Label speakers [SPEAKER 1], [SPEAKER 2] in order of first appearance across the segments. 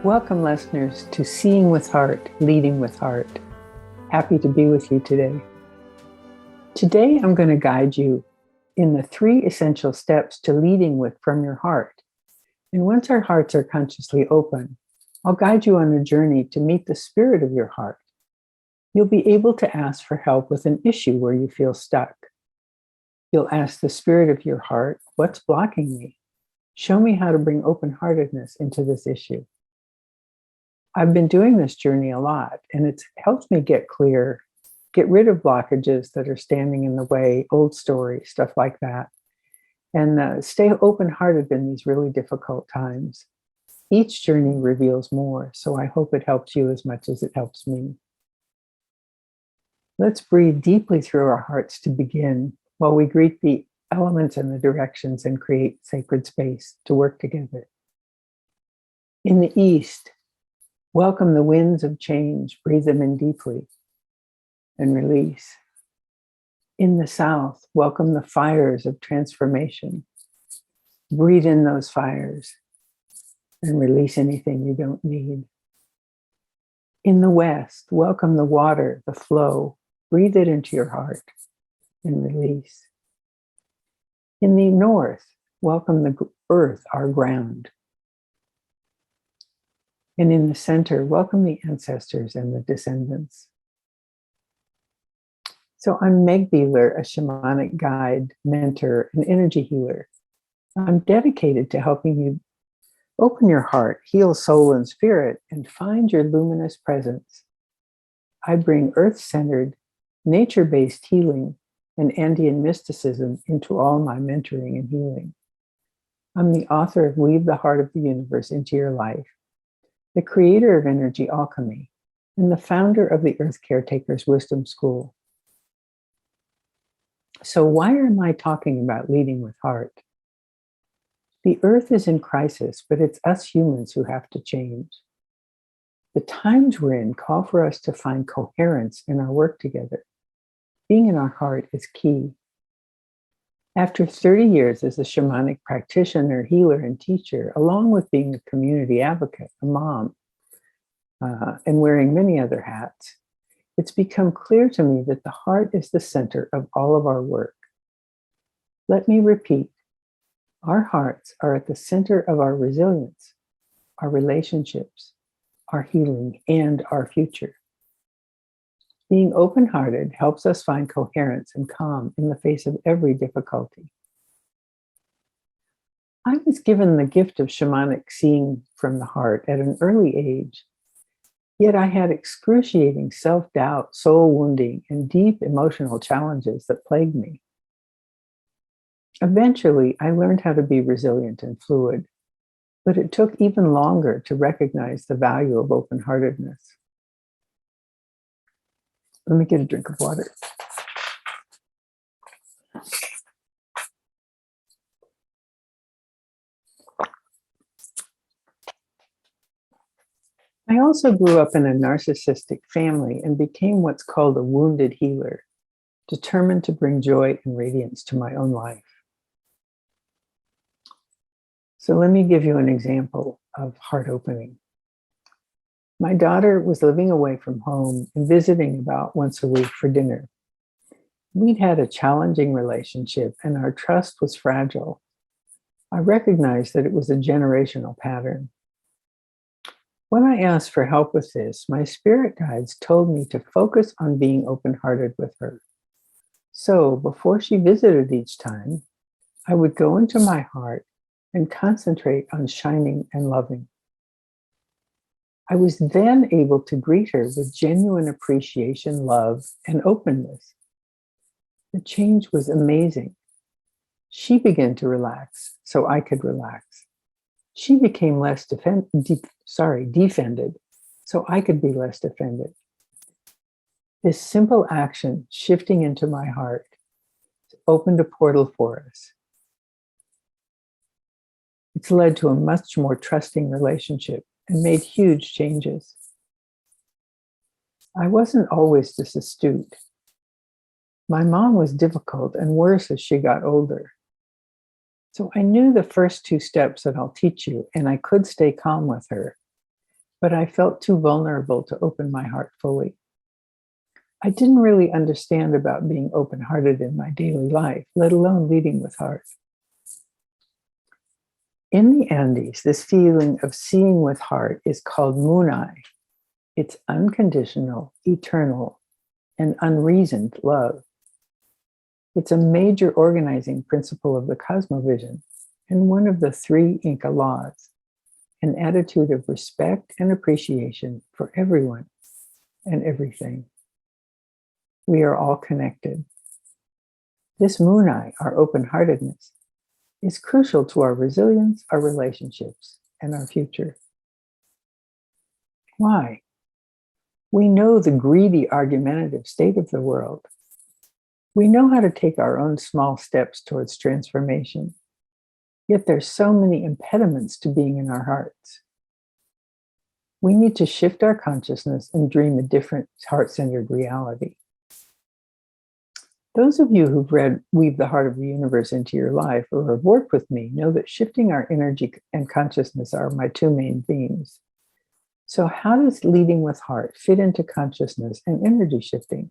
[SPEAKER 1] Welcome, listeners, to Seeing with Heart, Leading with Heart. Happy to be with you today. Today, I'm going to guide you in the 3 essential steps to leading with from your heart. And once our hearts are consciously open, I'll guide you on a journey to meet the spirit of your heart. You'll be able to ask for help with an issue where you feel stuck. You'll ask the spirit of your heart, what's blocking me? Show me how to bring open-heartedness into this issue. I've been doing this journey a lot, and it's helped me get clear, get rid of blockages that are standing in the way, old stories, stuff like that, and stay open-hearted in these really difficult times. Each journey reveals more, so I hope it helps you as much as it helps me. Let's breathe deeply through our hearts to begin, while we greet the elements and the directions and create sacred space to work together. In the East, welcome the winds of change, breathe them in deeply and release. In the South, welcome the fires of transformation. Breathe in those fires and release anything you don't need. In the West, welcome the water, the flow. Breathe it into your heart and release. In the North, welcome the earth, our ground. And in the center, welcome the ancestors and the descendants. So I'm Meg Beeler, a shamanic guide, mentor, and energy healer. I'm dedicated to helping you open your heart, heal soul and spirit, and find your luminous presence. I bring earth-centered, nature-based healing and Andean mysticism into all my mentoring and healing. I'm the author of Weave the Heart of the Universe into Your Life, the creator of energy alchemy, and the founder of the Earth Caretakers Wisdom School. So why am I talking about leading with heart? The earth is in crisis, but it's us humans who have to change. The times we're in call for us to find coherence in our work together. Being in our heart is key. After 30 years as a shamanic practitioner, healer, and teacher, along with being a community advocate, a mom, and wearing many other hats, it's become clear to me that the heart is the center of all of our work. Let me repeat, our hearts are at the center of our resilience, our relationships, our healing, and our future. Being open-hearted helps us find coherence and calm in the face of every difficulty. I was given the gift of shamanic seeing from the heart at an early age, yet I had excruciating self-doubt, soul wounding, and deep emotional challenges that plagued me. Eventually, I learned how to be resilient and fluid, but it took even longer to recognize the value of open-heartedness. Let me get a drink of water. I also grew up in a narcissistic family and became what's called a wounded healer, determined to bring joy and radiance to my own life. So let me give you an example of heart opening. My daughter was living away from home and visiting about once a week for dinner. We'd had a challenging relationship and our trust was fragile. I recognized that it was a generational pattern. When I asked for help with this, my spirit guides told me to focus on being open-hearted with her. So before she visited each time, I would go into my heart and concentrate on shining and loving. I was then able to greet her with genuine appreciation, love, and openness. The change was amazing. She began to relax, so I could relax. She became less defended, so I could be less defended. This simple action, shifting into my heart, opened a portal for us. It's led to a much more trusting relationship and made huge changes. I wasn't always this astute. My mom was difficult and worse as she got older. So I knew the first 2 steps that I'll teach you, and I could stay calm with her. but I felt too vulnerable to open my heart fully. I didn't really understand about being open-hearted in my daily life, let alone leading with heart. In the Andes, this feeling of seeing with heart is called munai. It's unconditional, eternal, and unreasoned love. It's a major organizing principle of the cosmovision and one of the 3 Inca laws, an attitude of respect and appreciation for everyone and everything. We are all connected. This munai, our open-heartedness, is crucial to our resilience, our relationships, and our future. Why? We know the greedy, argumentative state of the world. We know how to take our own small steps towards transformation. Yet there's so many impediments to being in our hearts. We need to shift our consciousness and dream a different heart-centered reality. Those of you who've read Weave the Heart of the Universe into Your Life or have worked with me know that shifting our energy and consciousness are my 2 main themes. So how does leading with heart fit into consciousness and energy shifting?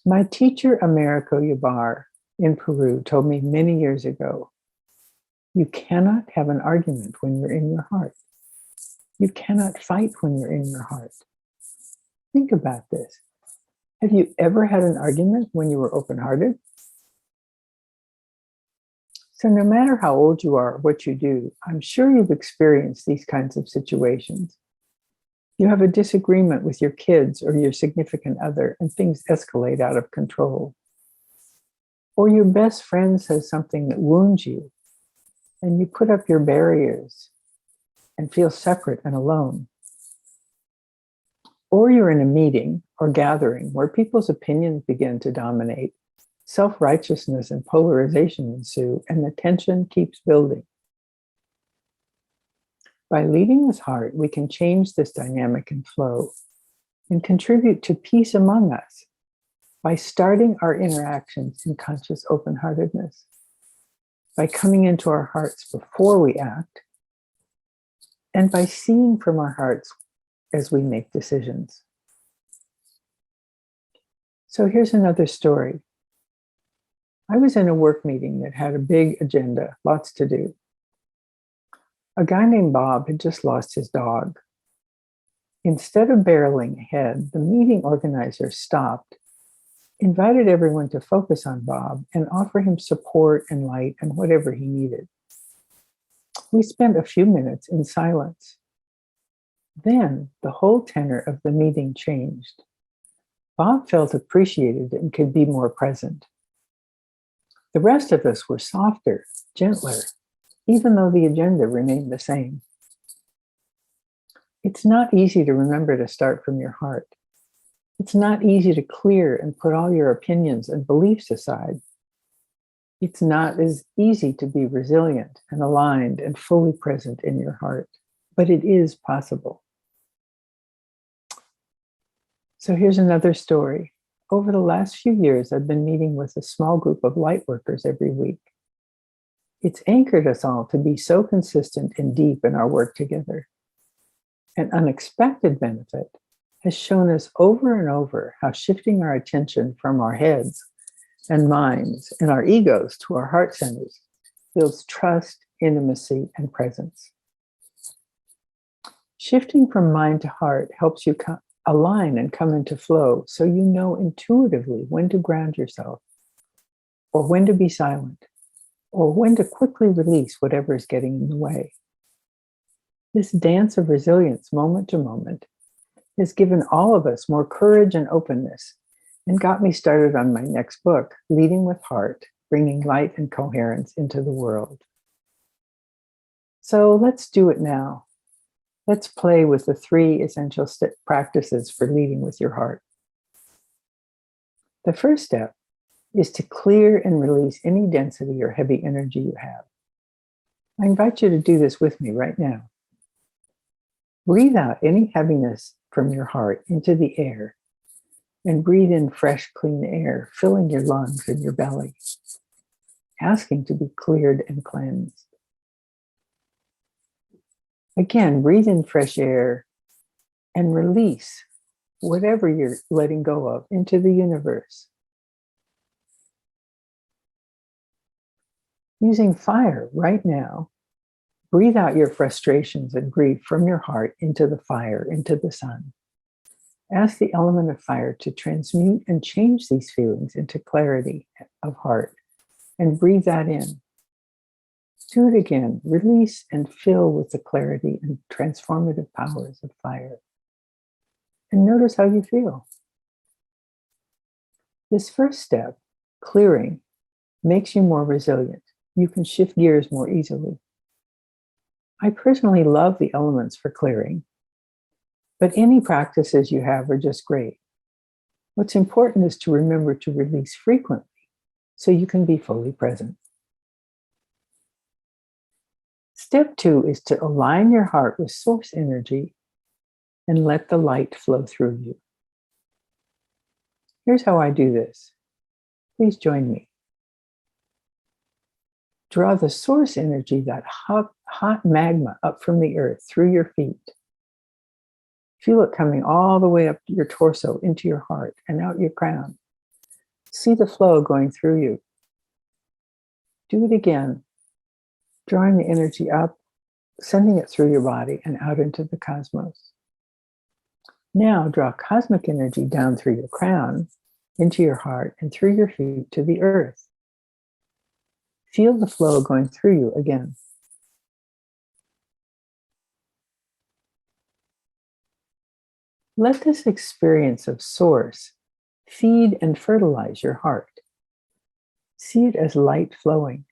[SPEAKER 1] My teacher, Americo Yabar, in Peru, told me many years ago, you cannot have an argument when you're in your heart. You cannot fight when you're in your heart. Think about this. Have you ever had an argument when you were open-hearted? So no matter how old you are or what you do, I'm sure you've experienced these kinds of situations. You have a disagreement with your kids or your significant other, and things escalate out of control. Or your best friend says something that wounds you, and you put up your barriers and feel separate and alone. Or you're in a meeting or gathering where people's opinions begin to dominate, self-righteousness and polarization ensue, and the tension keeps building. By leading with heart, we can change this dynamic and flow and contribute to peace among us by starting our interactions in conscious open-heartedness, by coming into our hearts before we act, and by seeing from our hearts as we make decisions. So here's another story. I was in a work meeting that had a big agenda, lots to do. A guy named Bob had just lost his dog. Instead of barreling ahead, the meeting organizer stopped, invited everyone to focus on Bob and offer him support and light and whatever he needed. We spent a few minutes in silence. Then the whole tenor of the meeting changed. Bob felt appreciated and could be more present. The rest of us were softer, gentler, even though the agenda remained the same. It's not easy to remember to start from your heart. It's not easy to clear and put all your opinions and beliefs aside. It's not as easy to be resilient and aligned and fully present in your heart, but it is possible. So here's another story. Over the last few years, I've been meeting with a small group of light workers every week. It's anchored us all to be so consistent and deep in our work together. An unexpected benefit has shown us over and over how shifting our attention from our heads and minds and our egos to our heart centers builds trust, intimacy, and presence. Shifting from mind to heart helps you align and come into flow so you know intuitively when to ground yourself, or when to be silent, or when to quickly release whatever is getting in the way. This dance of resilience, moment to moment, has given all of us more courage and openness and got me started on my next book, Leading with Heart, Bringing Light and Coherence into the World. So let's do it now. Let's play with the 3 essential practices for leading with your heart. The first step is to clear and release any density or heavy energy you have. I invite you to do this with me right now. Breathe out any heaviness from your heart into the air and breathe in fresh, clean air, filling your lungs and your belly, asking to be cleared and cleansed. Again, breathe in fresh air and release whatever you're letting go of into the universe. Using fire right now, breathe out your frustrations and grief from your heart into the fire, into the sun. Ask the element of fire to transmute and change these feelings into clarity of heart, and breathe that in. Do it again. Release and fill with the clarity and transformative powers of fire. And notice how you feel. This first step, clearing, makes you more resilient. You can shift gears more easily. I personally love the elements for clearing, but any practices you have are just great. What's important is to remember to release frequently so you can be fully present. Step 2 is to align your heart with source energy and let the light flow through you. Here's how I do this. Please join me. Draw the source energy, that hot magma up from the earth through your feet. Feel it coming all the way up your torso, into your heart, and out your crown. See the flow going through you. Do it again, drawing the energy up, sending it through your body and out into the cosmos. Now draw cosmic energy down through your crown, into your heart, and through your feet to the earth. Feel the flow going through you again. Let this experience of source feed and fertilize your heart. See it as light flowing.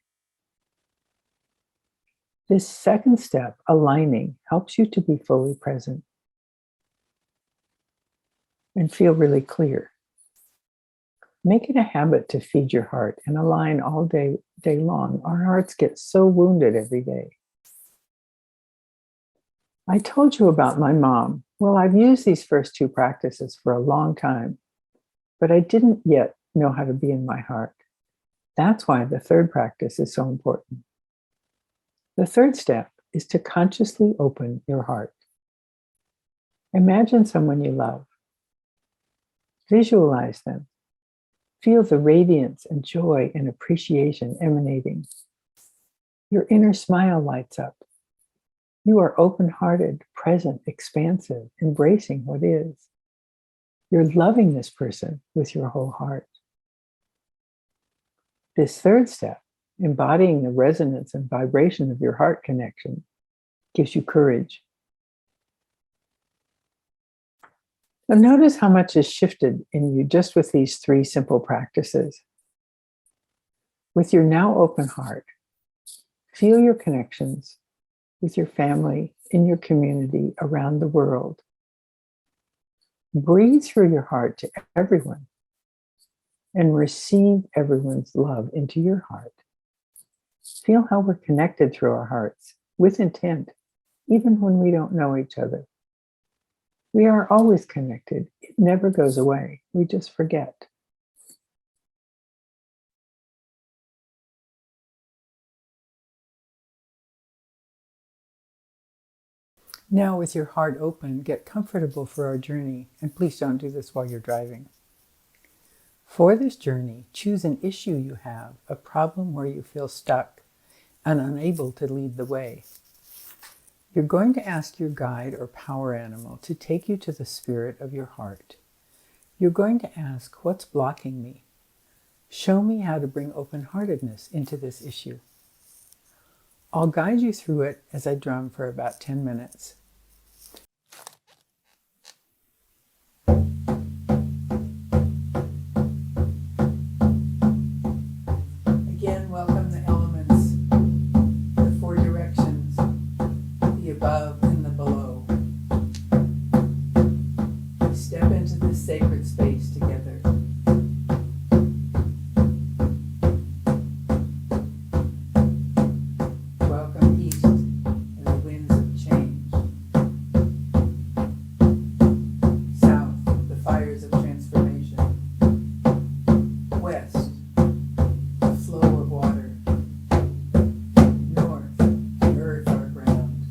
[SPEAKER 1] This second step, aligning, helps you to be fully present and feel really clear. Make it a habit to feed your heart and align all day long. Our hearts get so wounded every day. I told you about my mom. Well, I've used these first 2 practices for a long time, but I didn't yet know how to be in my heart. That's why the third practice is so important. The third step is to consciously open your heart. Imagine someone you love. Visualize them. Feel the radiance and joy and appreciation emanating. Your inner smile lights up. You are open-hearted, present, expansive, embracing what is. You're loving this person with your whole heart. This third step, embodying the resonance and vibration of your heart connection, gives you courage. Now notice how much is shifted in you just with these 3 simple practices. With your now open heart, feel your connections with your family, in your community, around the world. Breathe through your heart to everyone and receive everyone's love into your heart. Feel how we're connected through our hearts with intent, even when we don't know each other. We are always connected. It never goes away. We just forget. Now, with your heart open, get comfortable for our journey, and please don't do this while you're driving. For this journey, choose an issue you have, a problem where you feel stuck and unable to lead the way. You're going to ask your guide or power animal to take you to the spirit of your heart. You're going to ask, what's blocking me? Show me how to bring open-heartedness into this issue. I'll guide you through it as I drum for about 10 minutes. Again, welcome the elements, the 4 directions, the above and the below. We step into this sacred space together. Welcome east and the winds of change. South, the fires of transformation. West, the flow of water. North, the earth our ground.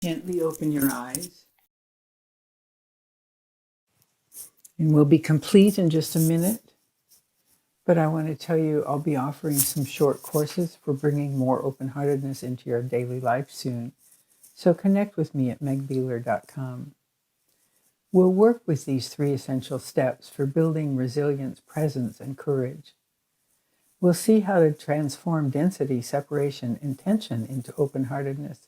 [SPEAKER 1] Gently open your eyes. And we'll be complete in just a minute. But I want to tell you, I'll be offering some short courses for bringing more open-heartedness into your daily life soon. So connect with me at megbeeler.com. We'll work with these 3 essential steps for building resilience, presence, and courage. We'll see how to transform density, separation, and tension into open-heartedness,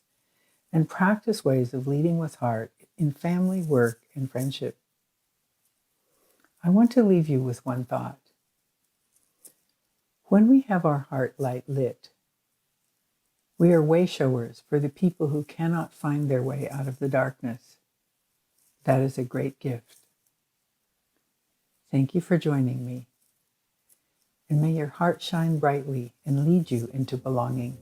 [SPEAKER 1] and practice ways of leading with heart in family, work, and friendship. I want to leave you with one thought. When we have our heart light lit, we are way showers for the people who cannot find their way out of the darkness. That is a great gift. Thank you for joining me. And may your heart shine brightly and lead you into belonging.